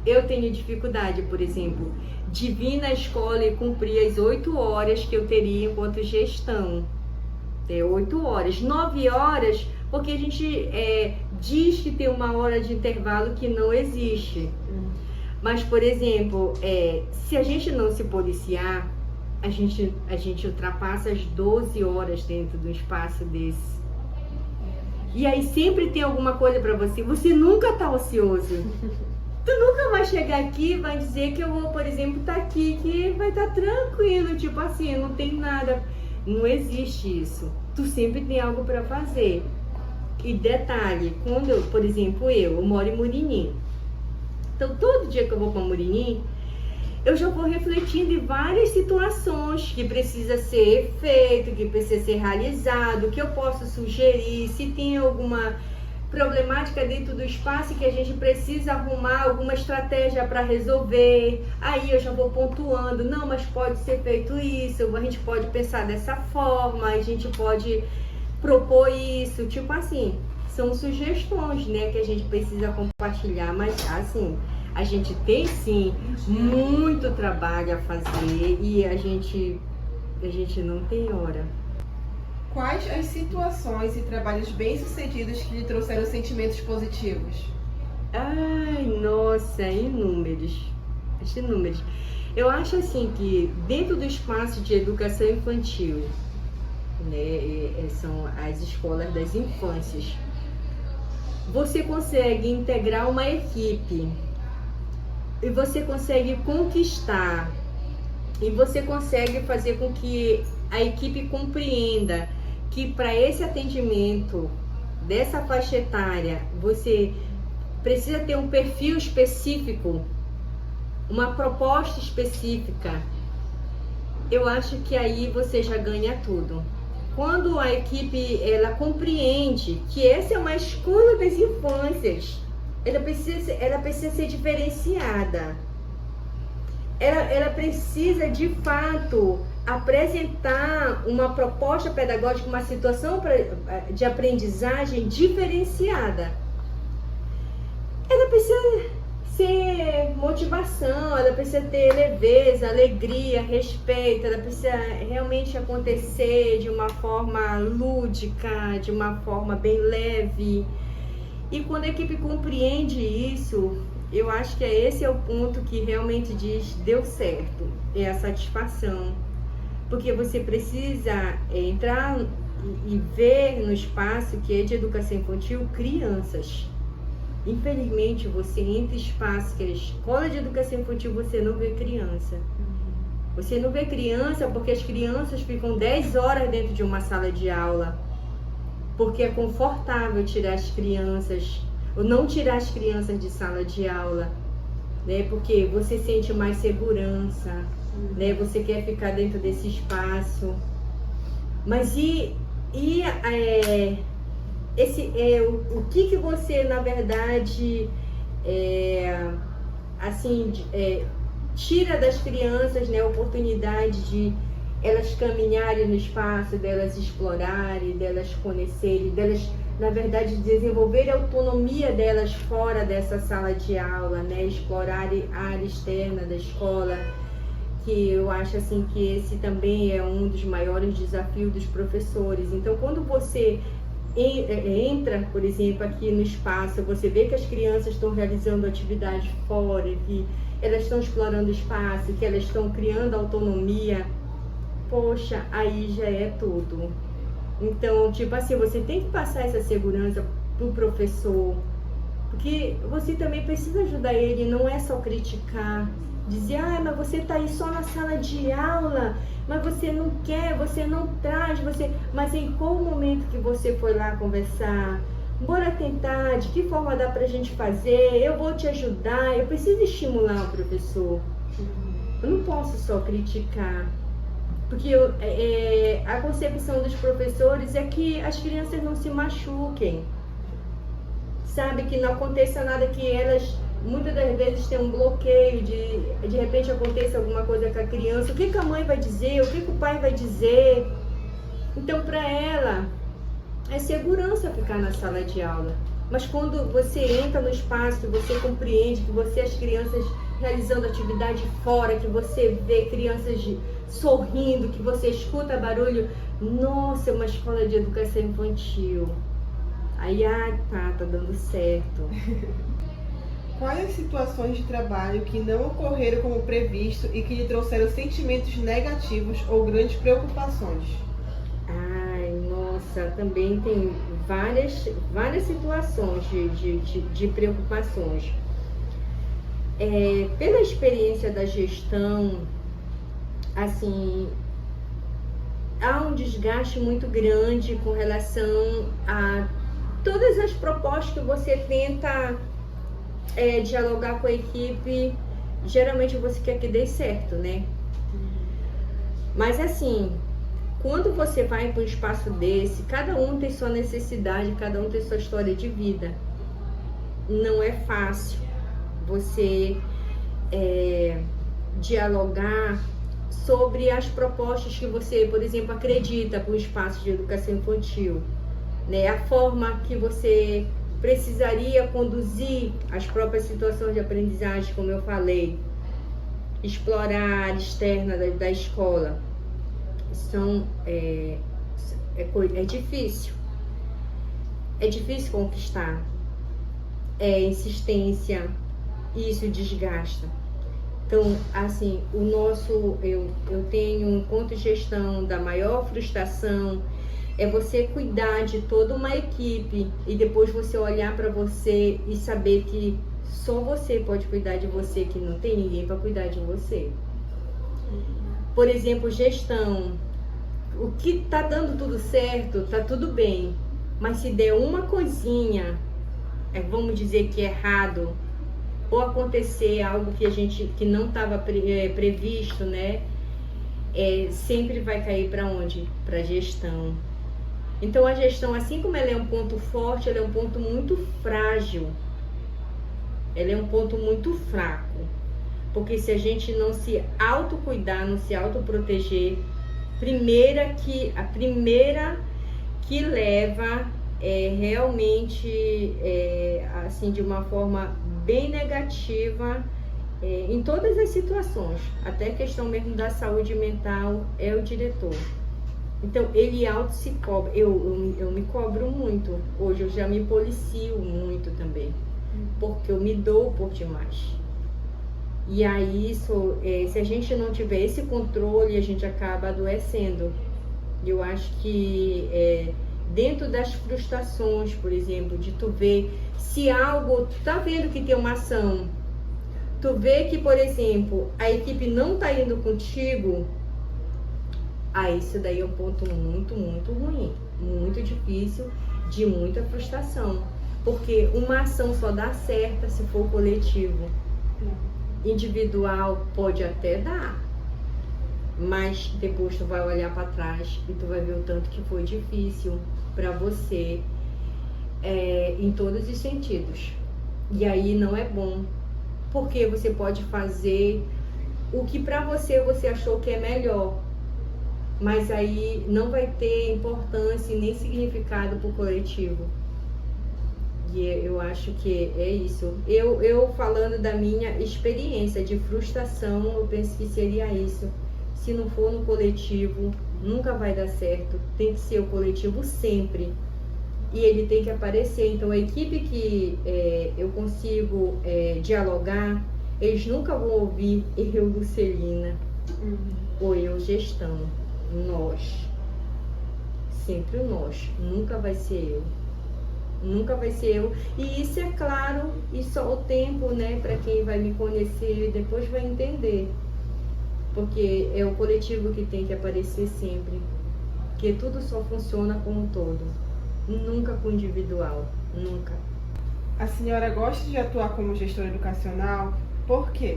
eu tenho dificuldade, por exemplo, de vir na escola e cumprir as 8 horas que eu teria enquanto gestão. 8 horas, 9 horas, porque a gente diz que tem uma hora de intervalo que não existe. Mas, por exemplo, se a gente não se policiar, a gente ultrapassa as 12 horas dentro do espaço desse. E aí sempre tem alguma coisa para você. Você nunca tá ocioso. Tu nunca vai chegar aqui e vai dizer que eu vou, por exemplo, tá aqui, que vai estar tranquilo, tipo assim, não tem nada. Não existe isso. Tu sempre tem algo para fazer. E detalhe, quando, por exemplo, eu moro em Murinim. Então, todo dia que eu vou para Murinim, eu já vou refletindo em várias situações que precisa ser feito, que precisa ser realizado, que eu posso sugerir, se tem alguma problemática dentro do espaço que a gente precisa arrumar alguma estratégia para resolver. Aí eu já vou pontuando, não, mas pode ser feito isso, a gente pode pensar dessa forma, a gente pode propor isso, tipo assim, são sugestões, né, que a gente precisa compartilhar, mas assim, a gente tem sim muito trabalho a fazer e a gente não tem hora. Quais as situações e trabalhos bem-sucedidos que lhe trouxeram sentimentos positivos? Ai, nossa, inúmeros. Eu acho assim que dentro do espaço de educação infantil, né, são as escolas das infâncias, você consegue integrar uma equipe e você consegue conquistar e você consegue fazer com que a equipe compreenda que para esse atendimento dessa faixa etária você precisa ter um perfil específico, uma proposta específica. Eu acho que aí você já ganha tudo. Quando a equipe ela compreende que essa é uma escola das infâncias, ela precisa ser diferenciada. Ela precisa de fato apresentar uma proposta pedagógica, uma situação de aprendizagem diferenciada. Ela precisa ser motivação, ela precisa ter leveza, alegria, respeito, ela precisa realmente acontecer de uma forma lúdica, de uma forma bem leve. E quando a equipe compreende isso, eu acho que esse é o ponto que realmente diz, deu certo, é a satisfação. Porque você precisa entrar e ver no espaço que é de educação infantil crianças. Infelizmente, você entra em espaço que é escola de educação infantil, você não vê criança. Você não vê criança porque as crianças ficam 10 horas dentro de uma sala de aula. Porque é confortável tirar as crianças, ou não tirar as crianças de sala de aula, né? Porque você sente mais segurança, né? Você quer ficar dentro desse espaço. Mas o que você, na verdade, tira das crianças, né, a oportunidade de elas caminharem no espaço, delas explorarem, delas conhecerem, delas, na verdade, desenvolverem a autonomia delas fora dessa sala de aula, né, explorarem a área externa da escola, que eu acho assim que esse também é um dos maiores desafios dos professores. Então, quando você entra, por exemplo, aqui no espaço, você vê que as crianças estão realizando atividade fora, que elas estão explorando o espaço, que elas estão criando autonomia, poxa, aí já é tudo. Então, tipo assim, você tem que passar essa segurança pro professor, porque você também precisa ajudar ele, não é só criticar, dizer, mas você tá aí só na sala de aula, mas você não quer, você não traz, mas em qual momento que você foi lá conversar? Bora tentar, de que forma dá pra gente fazer? Eu vou te ajudar, eu preciso estimular o professor. Eu não posso só criticar. Porque a concepção dos professores é que as crianças não se machuquem. Sabe, que não aconteça nada, que elas muitas das vezes têm um bloqueio, de repente aconteça alguma coisa com a criança. O que a mãe vai dizer? O que o pai vai dizer? Então, para ela, é segurança ficar na sala de aula. Mas quando você entra no espaço, que você compreende, que você, as crianças realizando atividade fora, que você vê crianças sorrindo, que você escuta barulho, nossa, é uma escola de educação infantil. Aí, tá dando certo. Quais as situações de trabalho que não ocorreram como previsto e que lhe trouxeram sentimentos negativos ou grandes preocupações? Nossa, também tem várias situações de preocupações. Pela experiência da gestão, assim, há um desgaste muito grande com relação a todas as propostas que você tenta dialogar com a equipe. Geralmente você quer que dê certo, né? Mas assim, quando você vai para um espaço desse, cada um tem sua necessidade, cada um tem sua história de vida. Não é fácil você dialogar sobre as propostas que você, por exemplo, acredita para o espaço de educação infantil, né? A forma que você precisaria conduzir as próprias situações de aprendizagem, como eu falei, explorar a área externa da escola. É difícil. É difícil conquistar. É insistência, isso desgasta. Então, assim, eu tenho enquanto gestão da maior frustração é você cuidar de toda uma equipe e depois você olhar para você e saber que só você pode cuidar de você, que não tem ninguém para cuidar de você. Por exemplo, gestão. O que tá dando tudo certo, tá tudo bem. Mas se der uma coisinha, vamos dizer que é errado, ou acontecer algo que não estava previsto, né? Sempre vai cair para onde? Para a gestão. Então a gestão, assim como ela é um ponto forte, ela é um ponto muito frágil. Ela é um ponto muito fraco. Porque se a gente não se autocuidar, não se autoproteger, a primeira que leva realmente assim, de uma forma bem negativa em todas as situações, até a questão mesmo da saúde mental, é o diretor. Então ele auto se cobra. Eu me cobro muito. Hoje eu já me policio muito também, porque eu me dou por demais. E aí se a gente não tiver esse controle, a gente acaba adoecendo. Eu acho que dentro das frustrações, por exemplo, de tu ver se algo, tu tá vendo que tem uma ação, tu vê que, por exemplo, a equipe não tá indo contigo, isso daí é um ponto muito, muito ruim, muito difícil, de muita frustração, porque uma ação só dá certa se for coletivo. Individual pode até dar, mas depois tu vai olhar para trás e tu vai ver o tanto que foi difícil para você em todos os sentidos. E aí não é bom, porque você pode fazer o que para você achou que é melhor, mas aí não vai ter importância e nem significado para o coletivo. E eu acho que é isso. Eu falando da minha experiência de frustração, eu penso que seria isso. Se não for no coletivo, nunca vai dar certo. Tem que ser o coletivo sempre. E ele tem que aparecer. Então a equipe que eu consigo dialogar, eles nunca vão ouvir eu, Lucelina, ou eu, gestão. Nós. Sempre o nós. Nunca vai ser eu. Nunca vai ser eu. E isso é claro, e só o tempo, né, para quem vai me conhecer depois vai entender. Porque é o coletivo que tem que aparecer sempre. Porque tudo só funciona com um todo. Nunca com o individual. Nunca. A senhora gosta de atuar como gestora educacional? Por quê?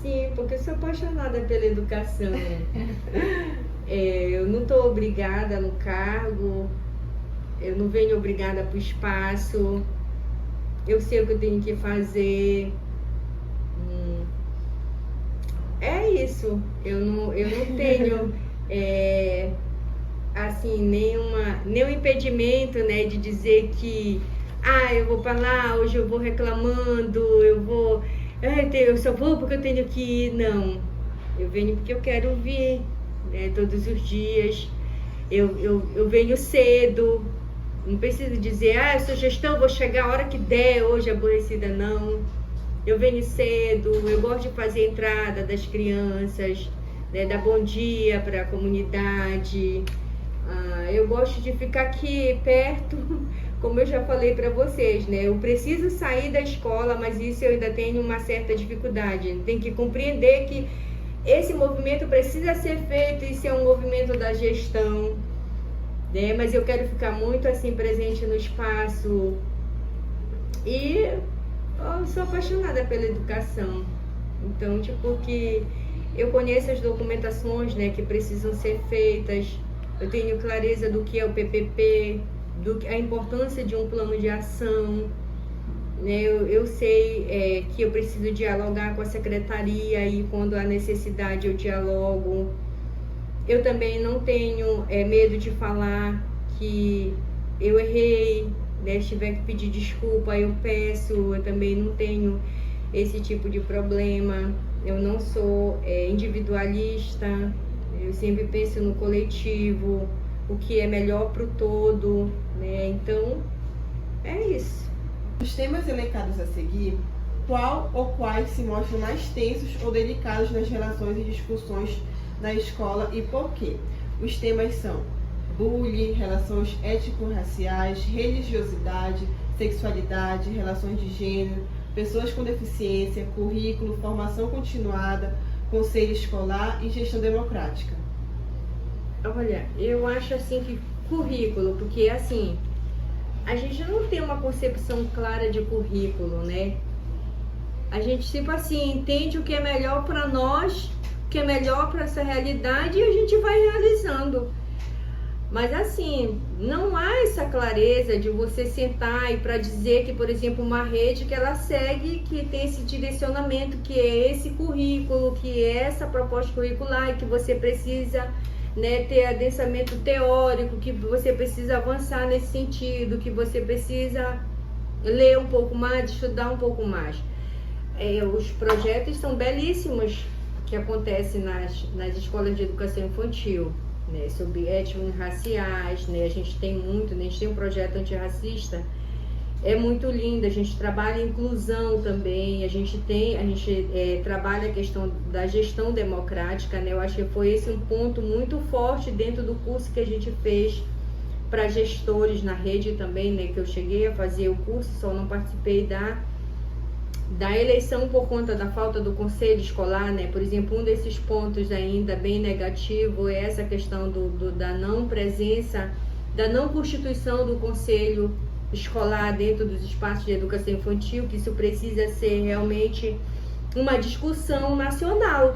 Sim, porque eu sou apaixonada pela educação. Eu não estou obrigada no cargo. Eu não venho obrigada para o espaço. Eu sei o que eu tenho que fazer. É isso. Eu não tenho assim, nenhum impedimento, né, de dizer que eu vou para lá, hoje eu vou reclamando, eu só vou porque eu tenho que ir. Não. Eu venho porque eu quero vir, né, todos os dias. Eu venho cedo. Não preciso dizer, eu sou gestão, vou chegar a hora que der, hoje aborrecida, não. Eu venho cedo, eu gosto de fazer a entrada das crianças, né, dar bom dia para a comunidade. Eu gosto de ficar aqui perto, como eu já falei para vocês, né? Eu preciso sair da escola, mas isso eu ainda tenho uma certa dificuldade. Tem que compreender que esse movimento precisa ser feito, isso é um movimento da gestão. Mas eu quero ficar muito assim presente no espaço e eu sou apaixonada pela educação. Então, que Eu conheço as documentações, né, que precisam ser feitas, eu tenho clareza do que é o PPP, a importância de um plano de ação, né, eu sei que eu preciso dialogar com a secretaria e quando há necessidade eu dialogo. Eu também não tenho medo de falar que eu errei, né, se tiver que pedir desculpa, eu peço, eu também não tenho esse tipo de problema. Eu não sou individualista, eu sempre penso no coletivo, o que é melhor para o todo, né? Então, é isso. Os temas elencados a seguir, qual ou quais se mostram mais tensos ou delicados nas relações e discussões na escola e por quê? Os temas são bullying, relações étnico-raciais, religiosidade, sexualidade, relações de gênero, pessoas com deficiência, currículo, formação continuada, conselho escolar e gestão democrática. Olha, eu acho assim que currículo, porque assim, a gente não tem uma concepção clara de currículo, né? A gente tipo assim, entende o que é melhor para nós, o que é melhor para essa realidade e a gente vai realizando. Mas assim, não há essa clareza de você sentar e para dizer que, por exemplo, uma rede que ela segue, que tem esse direcionamento, que é esse currículo, que é essa proposta curricular e que você precisa, né, ter adensamento teórico, que você precisa avançar nesse sentido, que você precisa ler um pouco mais, estudar um pouco mais. Os projetos são belíssimos que acontecem nas escolas de educação infantil, né, sobre étnico-raciais, né, a gente tem muito, né, a gente tem um projeto antirracista, é muito lindo, a gente trabalha inclusão também, a gente trabalha a questão da gestão democrática, né, eu acho que foi esse um ponto muito forte dentro do curso que a gente fez para gestores na rede também, né, que eu cheguei a fazer o curso, só não participei da eleição por conta da falta do conselho escolar, né? Por exemplo, um desses pontos ainda bem negativo é essa questão da não presença, da não constituição do conselho escolar dentro dos espaços de educação infantil, que isso precisa ser realmente uma discussão nacional.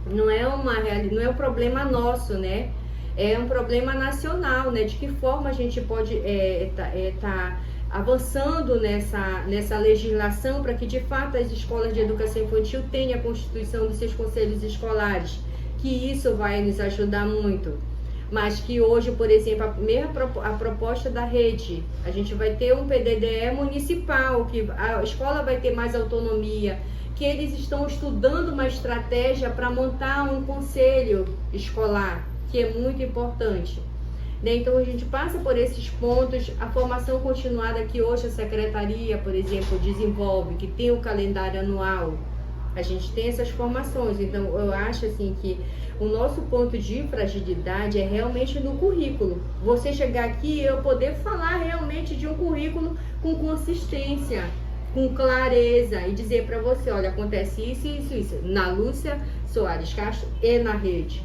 Não é um problema nosso, né? É um problema nacional, né? De que forma a gente pode tá avançando nessa legislação para que de fato as escolas de educação infantil tenham a constituição dos seus conselhos escolares, que isso vai nos ajudar muito. Mas que hoje, por exemplo, a proposta da rede, a gente vai ter um PDDE municipal, que a escola vai ter mais autonomia, que eles estão estudando uma estratégia para montar um conselho escolar, que é muito importante. Então a gente passa por esses pontos, a formação continuada que hoje a secretaria, por exemplo, desenvolve, que tem o calendário anual, a gente tem essas formações. Então eu acho assim que o nosso ponto de fragilidade é realmente no currículo. Você chegar aqui e eu poder falar realmente de um currículo com consistência, com clareza e dizer para você, olha, acontece isso, isso, isso, na Lúcia Soares Castro e na rede.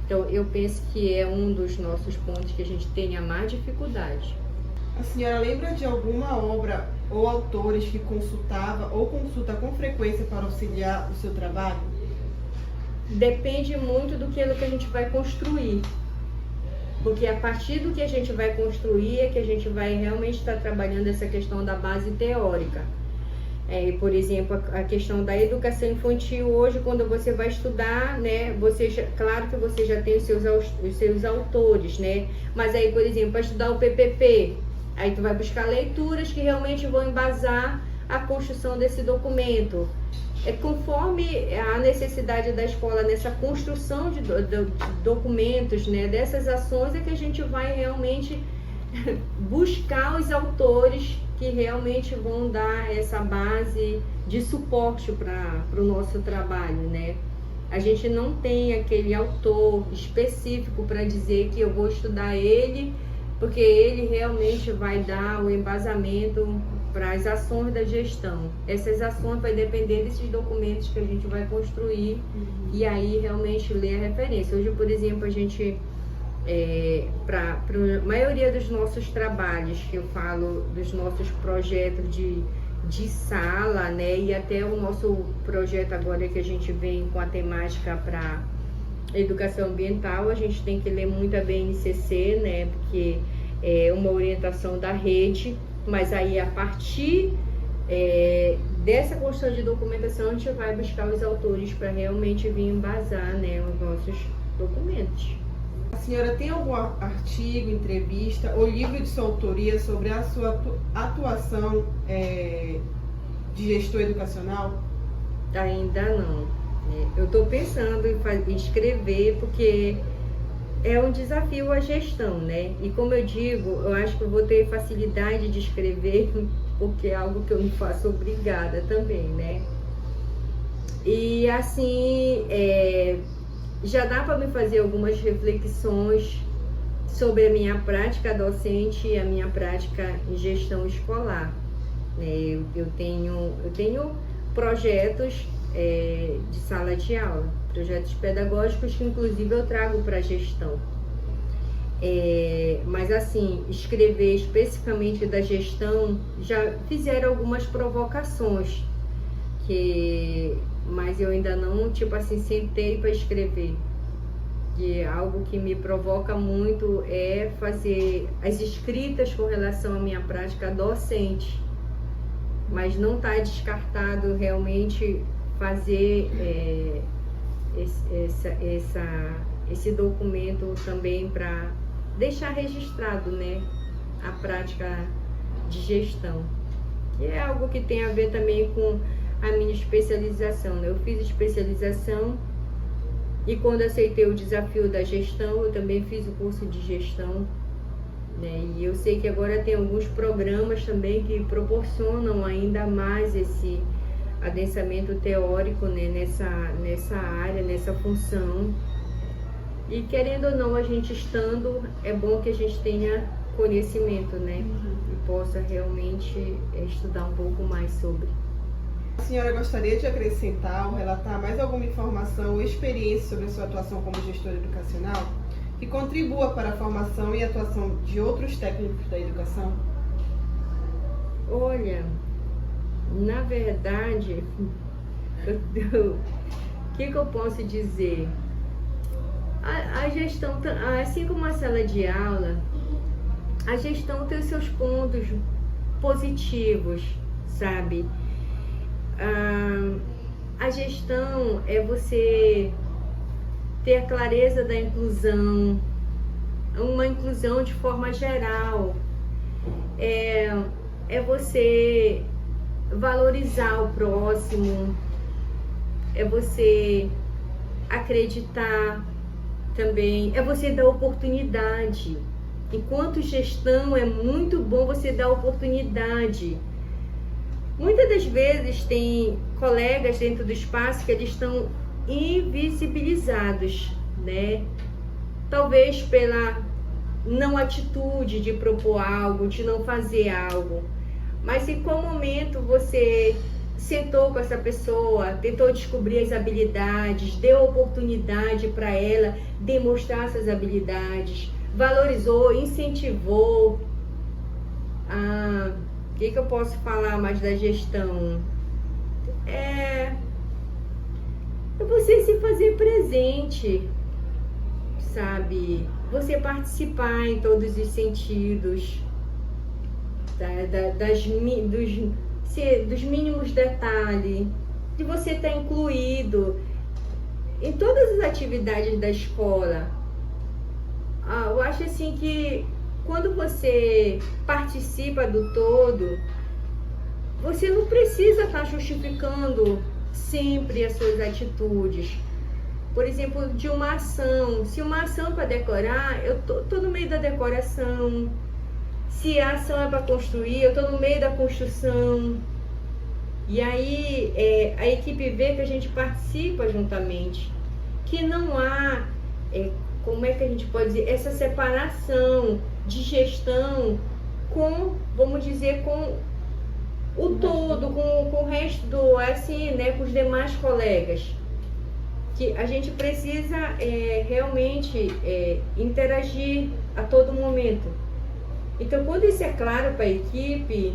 Então, eu penso que é um dos nossos pontos que a gente tem a mais dificuldade. A senhora lembra de alguma obra ou autores que consultava ou consulta com frequência para auxiliar o seu trabalho? Depende muito do que a gente vai construir. Porque a partir do que a gente vai construir é que a gente vai realmente estar trabalhando essa questão da base teórica. Por exemplo, a questão da educação infantil hoje, quando você vai estudar, né, claro que você já tem os seus autores, né, mas aí, por exemplo, para estudar o PPP, aí tu vai buscar leituras que realmente vão embasar a construção desse documento. Conforme a necessidade da escola nessa construção de documentos, né, dessas ações, é que a gente vai realmente buscar os autores que realmente vão dar essa base de suporte para o nosso trabalho, né? A gente não tem aquele autor específico para dizer que eu vou estudar ele, porque ele realmente vai dar o embasamento para as ações da gestão. Essas ações vai depender desses documentos que a gente vai construir e aí realmente ler a referência. Hoje, por exemplo, a gente... para a maioria dos nossos trabalhos, que eu falo dos nossos projetos de sala, né? E até o nosso projeto agora que a gente vem com a temática para educação ambiental, a gente tem que ler muito a BNCC, né? Porque é uma orientação da rede, mas aí a partir dessa construção de documentação, a gente vai buscar os autores para realmente vir embasar, né, os nossos documentos. A senhora tem algum artigo, entrevista ou livro de sua autoria sobre a sua atuação de gestor educacional? Ainda não. Eu estou pensando em escrever, porque é um desafio a gestão, né? E como eu digo, eu acho que eu vou ter facilidade de escrever, porque é algo que eu não faço obrigada também, né? E assim, já dá para me fazer algumas reflexões sobre a minha prática docente e a minha prática em gestão escolar. Eu tenho projetos de sala de aula, projetos pedagógicos que inclusive eu trago para a gestão. Mas assim, escrever especificamente da gestão, já fizeram algumas provocações, mas eu ainda não, tipo assim, sentei para escrever. E algo que me provoca muito é fazer as escritas com relação à minha prática docente, mas não está descartado realmente fazer esse documento também para deixar registrado, né, a prática de gestão, que é algo que tem a ver também com a minha especialização, né? Eu fiz especialização e quando aceitei o desafio da gestão, eu também fiz o curso de gestão, né? E eu sei que agora tem alguns programas também que proporcionam ainda mais esse adensamento teórico, né, nessa área, nessa função. E querendo ou não, a gente estando, é bom que a gente tenha conhecimento, né? E possa realmente estudar um pouco mais sobre. A senhora gostaria de acrescentar ou relatar mais alguma informação ou experiência sobre a sua atuação como gestora educacional que contribua para a formação e atuação de outros técnicos da educação? Olha, na verdade, o que eu posso dizer? A gestão, assim como a sala de aula, a gestão tem os seus pontos positivos, sabe? A gestão é você ter a clareza da inclusão, uma inclusão de forma geral, é você valorizar o próximo, é você acreditar também, é você dar oportunidade. Enquanto gestão é muito bom você dar oportunidade. Muitas das vezes tem colegas dentro do espaço que eles estão invisibilizados, né? Talvez pela não atitude de propor algo, de não fazer algo. Mas em qual momento você sentou com essa pessoa, tentou descobrir as habilidades, deu oportunidade para ela demonstrar essas habilidades, valorizou, incentivou? O que eu posso falar mais da gestão? É você se fazer presente, sabe? Você participar em todos os sentidos, dos mínimos detalhes, de você estar incluído em todas as atividades da escola. Eu acho assim que quando você participa do todo, você não precisa estar justificando sempre as suas atitudes. Por exemplo, de uma ação. Se uma ação para decorar, eu tô no meio da decoração. Se a ação é para construir, eu estou no meio da construção. E aí a equipe vê que a gente participa juntamente. Que não há, como é que a gente pode dizer, essa separação de gestão com, vamos dizer, com o todo, com o resto do, assim, né, com os demais colegas. Que a gente precisa realmente interagir a todo momento. Então, quando isso é claro para a equipe,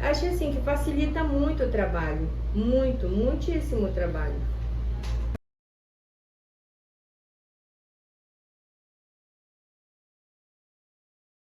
Acho assim que facilita muito o trabalho, muitíssimo o trabalho.